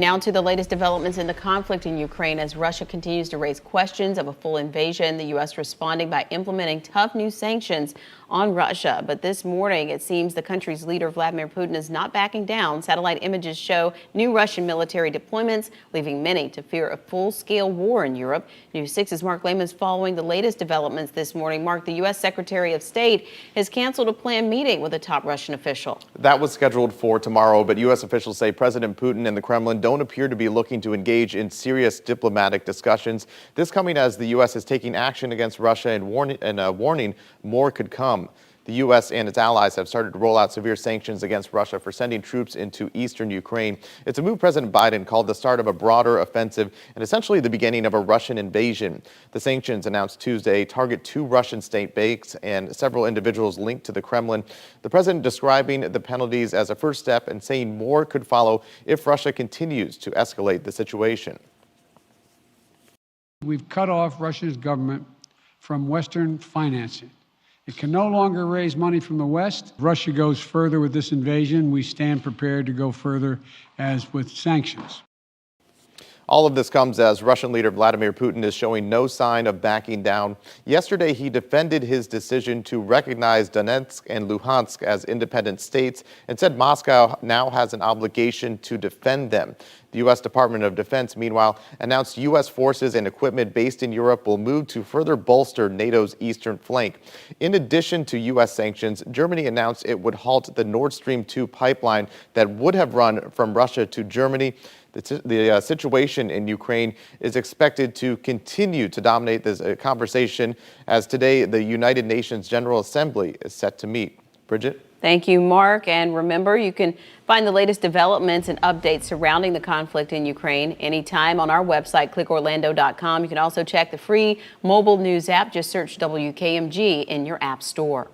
Now to the latest developments in the conflict in Ukraine as Russia continues to raise questions of a full invasion. The U.S. responding by implementing tough new sanctions on Russia. But this morning, it seems the country's leader, Vladimir Putin, is not backing down. Satellite images show new Russian military deployments, leaving many to fear a full-scale war in Europe. News 6's Mark Lehman is following the latest developments this morning. Mark, the U.S. Secretary of State has canceled a planned meeting with a top Russian official. That was scheduled for tomorrow, but U.S. officials say President Putin and the Kremlin don't appear to be looking to engage in serious diplomatic discussions. This coming as the U.S. is taking action against Russia and warning more could come. The U.S. and its allies have started to roll out severe sanctions against Russia for sending troops into eastern Ukraine. It's a move President Biden called the start of a broader offensive and essentially the beginning of a Russian invasion. The sanctions announced Tuesday target 2 Russian state banks and several individuals linked to the Kremlin. The president describing the penalties as a first step and saying more could follow if Russia continues to escalate the situation. We've cut off Russia's government from Western financing. It can no longer raise money from the West. If Russia goes further with this invasion, we stand prepared to go further as with sanctions. All of this comes as Russian leader Vladimir Putin is showing no sign of backing down. Yesterday, he defended his decision to recognize Donetsk and Luhansk as independent states and said Moscow now has an obligation to defend them. The U.S. Department of Defense, meanwhile, announced U.S. forces and equipment based in Europe will move to further bolster NATO's eastern flank. In addition to U.S. sanctions, Germany announced it would halt the Nord Stream 2 pipeline that would have run from Russia to Germany. The situation in Ukraine is expected to continue to dominate this conversation as today the United Nations General Assembly is set to meet. Bridget? Thank you, Mark. And remember, you can find the latest developments and updates surrounding the conflict in Ukraine anytime on our website, clickorlando.com. You can also check the free mobile news app. Just search WKMG in your app store.